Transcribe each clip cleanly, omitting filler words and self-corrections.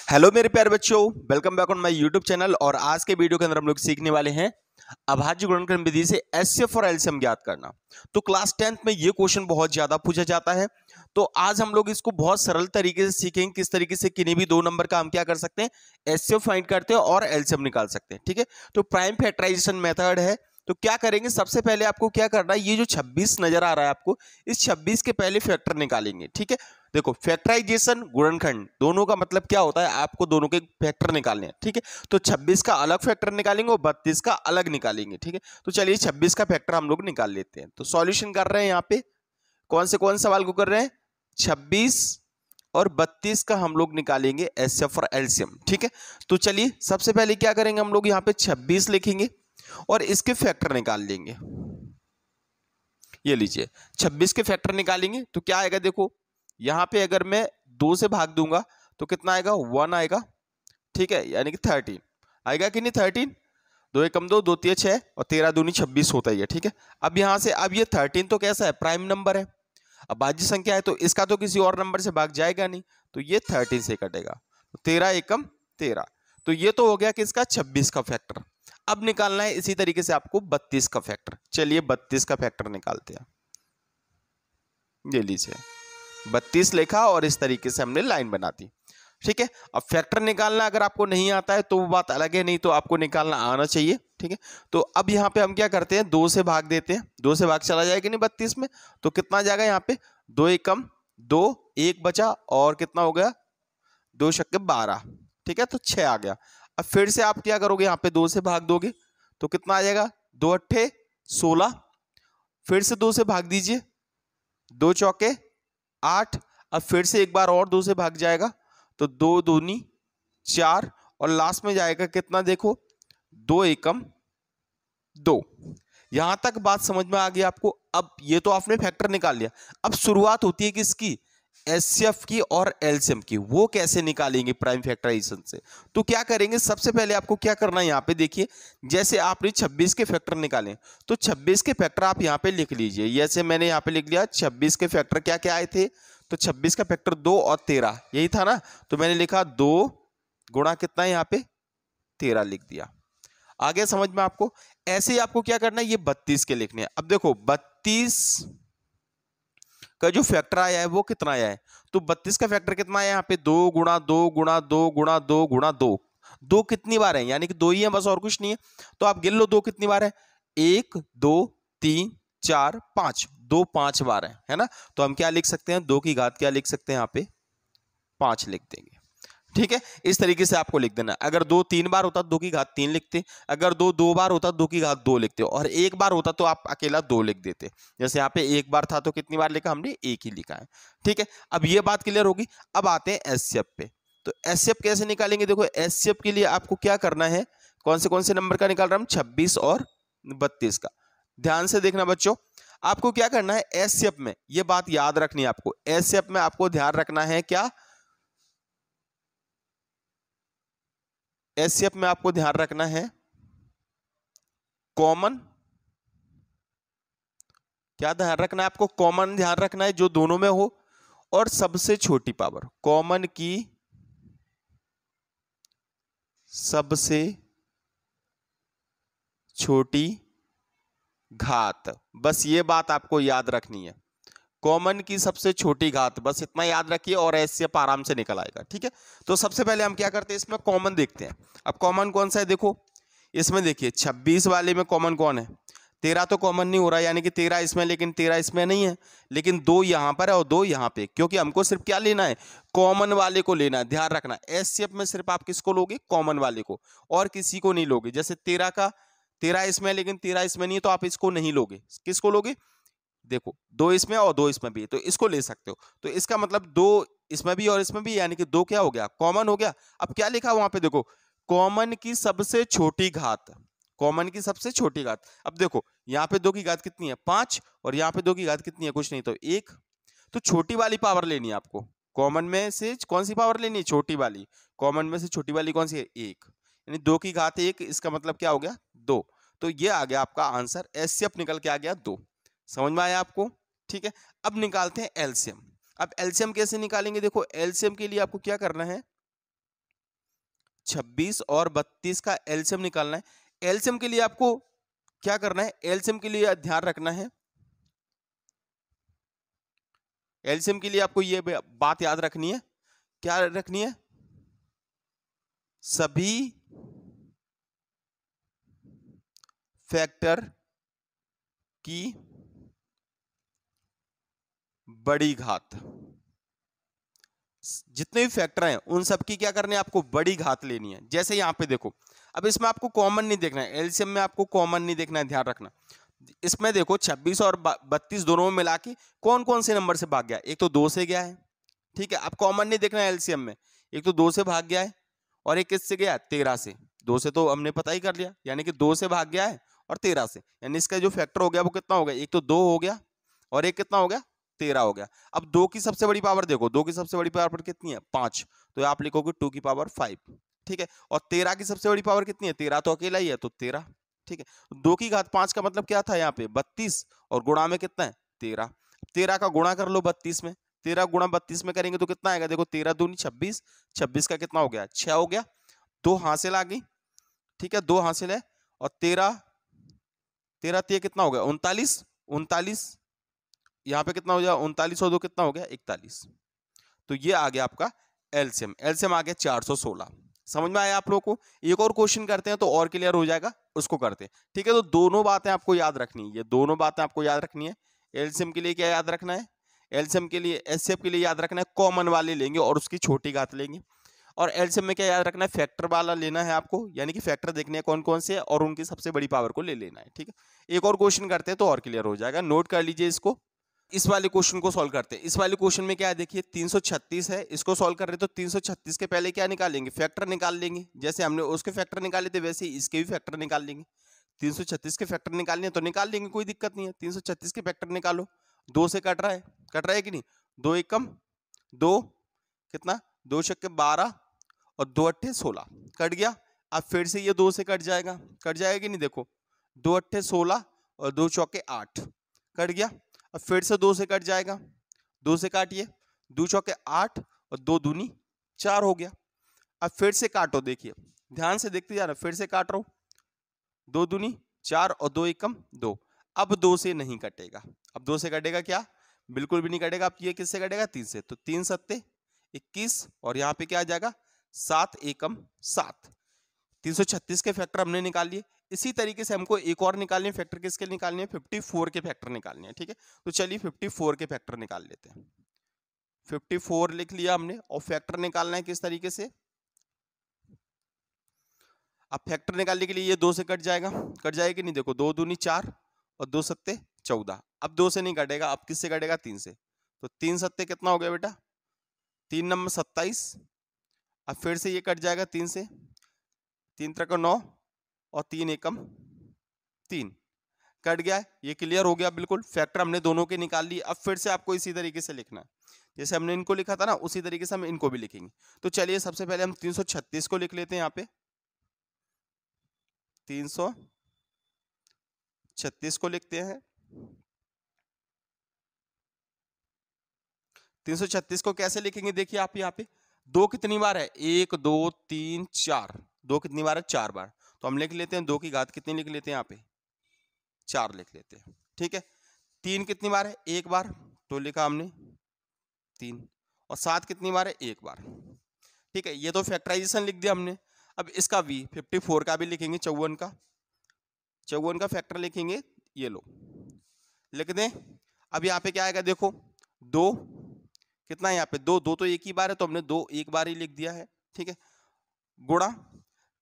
Hello मेरे प्यारे बच्चों, welcome back on my YouTube channel. और आज के वीडियो के अंदर हम लोग सीखने वाले हैं अभाज्य गुणनखंड विधि से एचसीएफ और एलसीएम ज्ञात करना। तो क्लास 10th में ये क्वेश्चन बहुत ज्यादा पूछा जाता है, तो आज हम लोग इसको बहुत सरल तरीके से सीखेंगे किस तरीके से किन्हीं भी दो नंबर का हम क्या कर सकते हैं, एचसीएफ फाइंड करते हैं और एलसीएम निकाल सकते हैं। ठीक है, तो प्राइम फैक्टराइजेशन मेथड है। तो क्या करेंगे, सबसे पहले आपको क्या करना है, ये जो 26 नजर आ रहा है आपको, इस 26 के पहले फैक्टर निकालेंगे। ठीक है, देखो फैक्टराइजेशन गुणनखंड दोनों का मतलब क्या होता है, आपको दोनों के फैक्टर निकालने हैं। ठीक है, तो 26 का अलग फैक्टर निकालेंगे और 32 का अलग निकालेंगे। ठीक है, तो चलिए 26 का फैक्टर हम लोग निकाल लेते हैं। तो सॉल्यूशन कर रहे हैं, यहाँ पे कौन सवाल को कर रहे हैं, 26 और 32 का हम लोग निकालेंगे एचसीएफ और एलसीएम। ठीक है, तो चलिए सबसे पहले क्या करेंगे, हम लोग यहाँ पे 26 लिखेंगे और इसके फैक्टर निकाल लेंगे। ये लीजिए 26 के फैक्टर निकालेंगे तो क्या आएगा, देखो यहां पे अगर मैं 2 से भाग दूंगा तो कितना आएगा, 1 आएगा। ठीक है, यानी कि 13 आएगा कि नहीं, 13, 2 एकम 2, 2 तिया 6 और 13 दूनी 26 होता ही है। ठीक है, अब यहां से अब ये 13 तो कैसा है, प्राइम नंबर है। अब भाज्य संख्या है तो इसका तो किसी और नंबर से भाग जाएगा नहीं, तो ये 13 से कटेगा। 13 एकम 13, तो ये तो हो गया कि इसका 26 का फैक्टर। अब निकालना है इसी तरीके से आपको 32 का फैक्टर। चलिए 32 का फैक्टर निकालते हैं। ये लीजिए 32 लिखा और इस तरीके से हमने लाइन बना दी। ठीक है, अब फैक्टर निकालना अगर आपको नहीं आता है तो वो बात अलग है, नहीं तो आपको निकालना आना चाहिए। ठीक है, तो अब यहाँ पे हम क्या करते हैं, 2 से भाग देते हैं। 2 से भाग चला जाएगा नहीं 32 में, तो कितना जाएगा यहाँ पे, 2 एकम 2, 1 बचा और कितना हो गया, 2 छक्के 12। ठीक है, तो 6 आ गया। अब फिर से आप क्या करोगे, यहाँ पे 2 से भाग दोगे तो कितना आ जाएगा, 2 अट्ठे 16। फिर से 2 से भाग दीजिए, 2 चौके 8। अब फिर से एक बार और 2 से भाग जाएगा तो 2 दूनी 4 और लास्ट में जाएगा कितना, देखो 2 एकम 2। यहां तक बात समझ में आ गई आपको। अब ये तो आपने फैक्टर निकाल लिया, अब शुरुआत होती है किसकी, एचसीएफ की और एलसीएम की। वो कैसे निकालेंगे प्राइम फैक्टराइजेशन से, तो क्या करेंगे, सबसे पहले आपको क्या करना है, यहाँ पे देखिए जैसे आपने 26 के फैक्टर निकाले तो 26 के फैक्टर आप यहाँ पे लिख लीजिए। जैसे मैंने यहाँ पे लिख लिया 26 के फैक्टर क्या क्या आए थे, तो 26 का फैक्टर 2 और 13 यही था ना, तो मैंने लिखा 2 गुणा कितना है यहाँ पे 13 लिख दिया। आगे समझ में आपको। ऐसे ही आपको क्या करना है, ये 32 के लिखने हैं। अब देखो 32 का जो फैक्टर आया है वो कितना आया है, तो 32 का फैक्टर कितना आया है यहाँ पे, 2 गुणा 2 गुणा 2 गुणा 2 गुणा 2। 2 कितनी बार है, यानी कि 2 ही है बस, और कुछ नहीं है। तो आप गिन लो 2 कितनी बार है, 1 2 3 4 5, 2 5 बार है ना। तो हम क्या लिख सकते हैं, 2 की घात क्या लिख सकते हैं, यहाँ पे 5 लिख देंगे। ठीक है, इस तरीके से आपको लिख देना। अगर 2 3 बार होता 2 की घात 3 लिखते, अगर 2 2 बार होता 2 की घात 2 लिखते, और एक बार होता तो आप अकेला 2 लिख देते। जैसे यहाँ पे एक बार था तो कितनी बार लिखा हमने, एक ही लिखा है। ठीक है, अब ये बात क्लियर होगी। अब आते हैं एचसीएफ पे। तो एचसीएफ कैसे निकालेंगे, देखो एचसीएफ के लिए आपको क्या करना है, कौन से नंबर का निकाल रहा हम, 26 और 32 का। ध्यान से देखना बच्चों, आपको क्या करना है एचसीएफ में, ये बात याद रखनी है आपको। एचसीएफ में आपको ध्यान रखना है क्या, एचसीएफ में आपको ध्यान रखना है कॉमन, क्या ध्यान रखना है आपको, कॉमन ध्यान रखना है जो दोनों में हो, और सबसे छोटी पावर, कॉमन की सबसे छोटी घात। बस ये बात आपको याद रखनी है, कॉमन की सबसे छोटी घात, बस इतना याद रखिए और एचसीएफ आराम से निकल आएगा। ठीक है, तो सबसे पहले हम क्या करते हैं, इसमें कॉमन देखते हैं। अब कॉमन कौन सा है, देखो इसमें देखिए 26 वाले में कॉमन कौन है, 13 तो कॉमन नहीं हो रहा, यानी कि 13 इसमें, लेकिन 13 इसमें नहीं है, लेकिन 2 यहां पर है और 2 यहां पे, क्योंकि हमको सिर्फ क्या लेना है, कॉमन वाले को लेना है। ध्यान रखना एचसीएफ में सिर्फ आप किसको लोगे, कॉमन वाले को, और किसी को नहीं लोगे। जैसे 13 इसमें है लेकिन 13 इसमें नहीं है, तो आप इसको नहीं लोगे। किसको लोगे, देखो 2 इसमें और 2 इसमें भी है, तो इसको ले सकते हो। तो इसका मतलब 2 इसमें भी और इसमें भी, यानी कि 2 क्या हो गया, कॉमन हो गया। अब क्या लिखा वहां पे, देखो कॉमन की सबसे छोटी घात, कॉमन की सबसे छोटी घात। अब देखो यहाँ पे 2 की घात कितनी है, 5, और यहाँ पे 2 की घात कितनी है, कुछ नहीं, तो 1। तो छोटी वाली पावर लेनी है आपको, कॉमन में से कौन सी पावर लेनी है, छोटी वाली। कॉमन में से छोटी वाली कौन सी है, 1, यानी 2 की घात 1, इसका मतलब क्या हो गया, 2। तो ये आ गया आपका आंसर, एचसीएफ निकल के आ गया 2। समझ में आया आपको। ठीक है, अब निकालते हैं एलसीएम। अब एलसीएम कैसे निकालेंगे, देखो एलसीएम के लिए आपको क्या करना है, 26 और 32 का एलसीएम निकालना है। एलसीएम के लिए आपको क्या करना है, एलसीएम के लिए ध्यान रखना है, एलसीएम के लिए आपको ये बात याद रखनी है, क्या रखनी है, सभी फैक्टर की बड़ी घात, जितने भी फैक्टर हैं उन सब की क्या करनी है, आपको बड़ी घात लेनी है। जैसे यहां पे देखो, अब इसमें आपको कॉमन नहीं देखना है, एलसीएम में आपको कॉमन नहीं देखना है, ध्यान रखना। इसमें देखो 26 और 32 दोनों में मिला के कौन कौन से नंबर से भाग गया, एक तो 2 से गया है, ठीक है। अब कॉमन नहीं देखना है एलसीएम में, एक तो 2 से भाग गया है और एक किससे गया, 13 से। 2 से तो हमने पता ही कर लिया, यानी कि 2 से भाग गया है और 13 से, यानी इसका जो फैक्टर हो गया वो कितना हो गया, एक तो 2 हो गया और एक कितना हो गया, 13 हो गया। अब 2 की सबसे बड़ी पावर देखो, 2 की सबसे बड़ी पावर कितनी है, 5, तो आप लिखोगे 2 की पावर 5, ठीक है। और 13 की सबसे बड़ी पावर कितनी है, 13 तो अकेला ही है तो 13, ठीक है। 2 की घात 5 का मतलब क्या था, यहाँ पे 32 और गुणा में कितना है, 13। 13 का गुणा कर लो 32 में, 13 गुणा 32 में करेंगे तो कितना आएगा, देखो 13 दूनी 26, 26 का कितना हो गया, 6 हो गया, 2 हासिल आ गई, ठीक है, 2 हासिल है और 13 13 कितना हो गया, 39, 39 यहाँ पे कितना हो गया, 39 और 2 कितना हो गया, 41। तो ये आ गया आपका एलसीएम, एलसीएम आ गया 416। समझ में आया आप लोगों को। एक और क्वेश्चन करते हैं तो और क्लियर हो जाएगा, उसको करते हैं, ठीक है। तो दोनों बातें आपको याद रखनी है, ये दोनों बातें आपको याद रखनी है। एलसीएम के लिए क्या याद रखना है, एलसीएम के लिए, एचसीएफ के लिए याद रखना है कॉमन वाले लेंगे और उसकी छोटी घात लेंगे। और एलसीएम में क्या याद रखना है, फैक्टर वाला लेना है आपको, यानी कि फैक्टर देखने हैं कौन कौन से और उनकी सबसे बड़ी पावर को ले लेना है, ठीक है। एक और क्वेश्चन करते हैं तो और क्लियर हो जाएगा, नोट कर लीजिए इसको। इस वाले क्वेश्चन को सॉल्व करते हैं। इस वाले क्वेश्चन में क्या है, देखिए 336 है, इसको सॉल्व कर रहे तो 336 के पहले क्या निकालेंगे, फैक्टर निकाल लेंगे। जैसे हमने उसके फैक्टर निकाले थे वैसे ही इसके भी फैक्टर निकाल लेंगे। 336 के फैक्टर निकालने तो निकाल लेंगे, कोई दिक्कत नहीं है। 336 के फैक्टर निकालो, 2 से कट रहा है कि नहीं, 2 एकम 2, कितना, 2 छक्के 12 और 2 अट्ठे 16, कट गया। अब फिर से ये 2 से कट जाएगा, कट जाएगा कि नहीं, देखो 2 अट्ठे 16 और 2 चौके 8, कट गया। अब फिर से 2 से कट जाएगा, 2 से काटिए, 2 चौके 8 और 2 दूनी 4 हो गया। अब फिर से काटो, देखिए ध्यान से देखते जाना, फिर से काट रहा हूं, 2 दूनी 4 और 2 एकम 2। अब 2 से नहीं कटेगा, अब 2 से कटेगा क्या, बिल्कुल भी नहीं कटेगा। अब ये किससे कटेगा, 3 से, तो 3 सत्ते 21 और यहाँ पे क्या आ जाएगा, 7 एकम 7। 336 के फैक्टर हमने निकाल लिए। इसी तरीके से हमको एक और निकालने हैं फैक्टर, किसके निकालने हैं, 54 के फैक्टर निकालने हैं, ठीक है। तो चलिए 54 के फैक्टर निकाल लेते हैं। 54 लिख लिया हमने और फैक्टर निकालना है किस तरीके से, अब फैक्टर निकालने के लिए ये 2 से कट जाएगा, कट जाएगी नहीं, देखो 2 दूनी 4 और 2 सत्ते 14। अब 2 से नहीं कटेगा, अब किससे कटेगा, 3 से, तो 3 सत्ते कितना हो गया बेटा, 3 नंबर 27। अब फिर से ये कट जाएगा 3 से, 3 त्रिक 9 और 3 एकम 3, कट गया है। ये क्लियर हो गया बिल्कुल, फैक्टर हमने दोनों के निकाल लिए। अब फिर से आपको इसी तरीके से लिखना है, जैसे हमने इनको लिखा था ना उसी तरीके से हम इनको भी लिखेंगे। तो चलिए सबसे पहले हम 336 को लिख लेते हैं, यहाँ पे 336 को लिखते हैं। 336 को कैसे लिखेंगे, देखिए आप यहाँ पे 2 कितनी बार है, 1 2 3 4, 2 कितनी बार है, 4 बार। तो हम लिख लेते हैं 2 की घात कितनी लिख लेते हैं, यहाँ पे 4 लिख लेते हैं, ठीक है। 3 कितनी बार है, 1 बार, तो लिखा हमने 3। और 7 कितनी बार है, 1 बार, ठीक है। ये तो फैक्टराइजेशन लिख दिया हमने। अब इसका भी 54 का भी लिखेंगे, 54 का फैक्टर लिखेंगे, ये लो लिख दें। अब यहाँ पे क्या आएगा, देखो 2 कितना है, यहाँ पे 2 2 तो एक ही बार है तो हमने 2 एक बार ही लिख दिया है, ठीक है। गुणा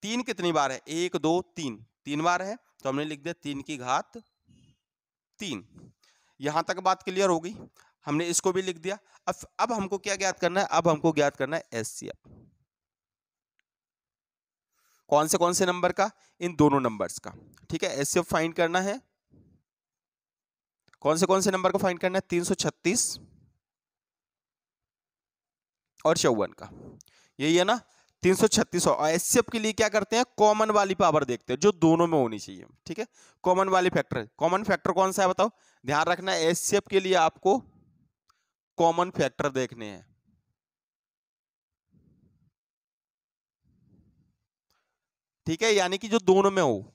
3 कितनी बार है, 1 2 3, 3 बार है तो हमने लिख दिया 3 की घात 3। यहां तक बात क्लियर हो गई, हमने इसको भी लिख दिया। अब हमको क्या ज्ञात करना है, अब हमको ज्ञात करना है एचसीएफ। कौन से नंबर का, इन दोनों नंबर्स का, ठीक है। एचसीएफ फाइंड करना है, कौन से नंबर को फाइंड करना है, 336 और 54 का, यही है ना। 336 और एचसीएफ के लिए क्या करते हैं, कॉमन वाली पावर देखते हैं जो दोनों में होनी चाहिए, ठीक है। कॉमन वाली फैक्टर, कॉमन फैक्टर कौन सा है बताओ, ध्यान रखना है एचसीएफ के लिए आपको कॉमन फैक्टर देखने हैं। ठीक है, यानी कि जो दोनों में हो।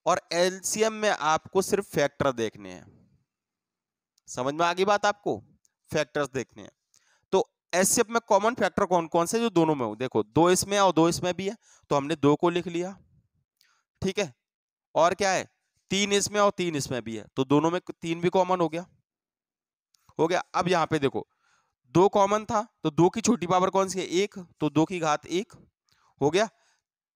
और एलसीएम में आपको सिर्फ फैक्टर देखने हैं। समझ में आ गई बात आपको? फैक्टर्स देखने हैं। तो एचसीएफ में कॉमन फैक्टर कौन कौन से जो दोनों में हो? देखो, दो इसमें और दो इसमें भी है, तो हमने दो को लिख लिया। ठीक है, और क्या है, तीन इसमें और तीन इसमें भी है, तो दोनों में तीन भी कॉमन हो गया। हो गया। अब यहां पे देखो, दो कॉमन था तो दो की छोटी पावर कौन सी है? एक, तो दो की घात एक हो गया।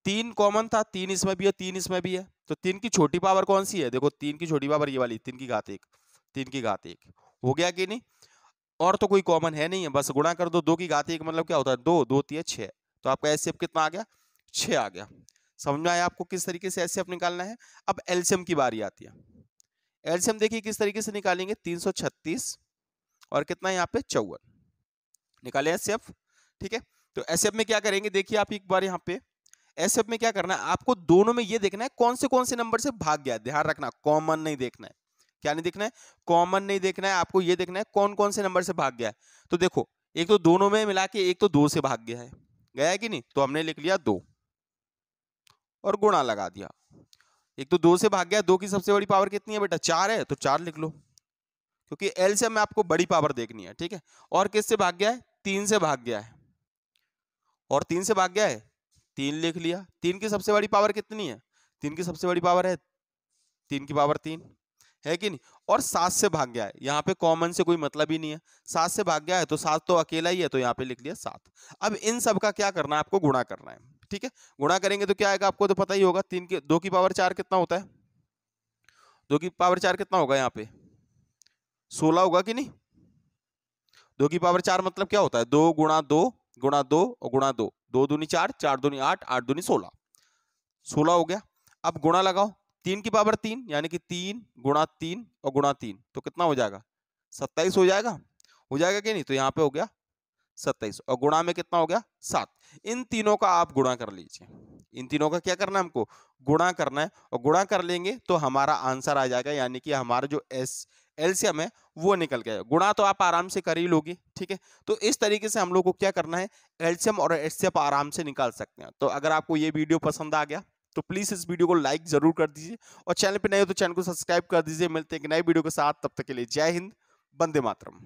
तीन कॉमन था, तीन इसमें भी है तीन इसमें भी है, तो तीन की छोटी पावर कौन सी है? देखो, तीन की छोटी पावर ये वाली, तीन की घात एक, तीन की घात एक। हो गया कि नहीं? और तो कोई कॉमन है नहीं है, बस गुणा कर दो। दो की घात एक मतलब क्या होता है? दो, दो तिया छह, तो आपका एचसीएफ कितना आ गया? छह आ गया। समझ में आया आपको किस तरीके से एचसीएफ निकालना है? अब एलसीएम की बारी आती है। एलसीएम देखिए किस तरीके से निकालेंगे। 336 और कितना है यहाँ पे? 54 निकाले एचसीएफ। ठीक है, तो एचसीएफ में क्या करेंगे, देखिए आप एक बार यहाँ पे एचसीएफ में क्या करना है, आपको दोनों में ये देखना है कौन से नंबर से भाग गया है। ध्यान रखना, कॉमन नहीं देखना है। क्या नहीं देखना है? कॉमन नहीं देखना है, आपको ये देखना है कौन कौन से नंबर से भाग गया है। तो देखो, एक तो दोनों में मिला के एक तो दो से भाग गया है, गया है कि नहीं? तो हमने लिख लिया दो और गुणा लगा दिया। एक तो दो से भाग गया, दो की सबसे बड़ी पावर कितनी है बेटा? चार है, तो चार लिख लो, क्योंकि एलसीएम में आपको बड़ी पावर देखनी है। ठीक है, और किससे भाग गया है? तीन से भाग गया है, और तीन से भाग गया है, तीन लिख लिया। तीन की सबसे बड़ी पावर कितनी है? तीन की सबसे बड़ी पावर है तीन की पावर तीन, है कि नहीं? और सात से भाग गया है, यहाँ पे कॉमन से कोई मतलब ही नहीं है, सात से भाग गया है, तो सात तो अकेला ही है, तो यहाँ पे लिख लिया सात। अब इन सब का क्या करना है? आपको गुणा करना है। ठीक है, गुणा करेंगे तो क्या आएगा? आपको तो पता ही होगा, तीन की दो की पावर चार कितना होता है? दो की पावर चार कितना होगा? यहाँ पे 16 होगा कि नहीं? दो की पावर चार मतलब क्या होता है? दो गुणा दो गुणा दो और गुणा दो, दो दूनी चार, चार दूनी आठ, आठ दूनी 16, 16 हो गया। अब गुणा लगाओ, तीन की पावर तीन, यानी कि तीन गुणा तीन और गुणा तीन, तो कितना हो जाएगा? 27 हो जाएगा। हो जाएगा कि नहीं? तो यहाँ पे हो गया 27, और गुणा में कितना हो गया? 7। इन तीनों का आप गुणा कर लीजिए। इन तीनों का क्या करना है? हमको गुणा करना है, और गुणा कर लेंगे तो हमारा आंसर आ जाएगा, यानी कि हमारा जो एलसीएम है वो निकल गया। गुणा तो आप आराम से कर ही लोगे। ठीक है, तो इस तरीके से हम लोग को क्या करना है, एलसीएम और एचसीएफ आराम से निकाल सकते हैं। तो अगर आपको ये वीडियो पसंद आ गया तो प्लीज इस वीडियो को लाइक जरूर कर दीजिए, और चैनल पे नए हो तो चैनल को सब्सक्राइब कर दीजिए। मिलते हैं एक नए वीडियो के साथ, तब तक के लिए जय हिंद, वंदे मातरम।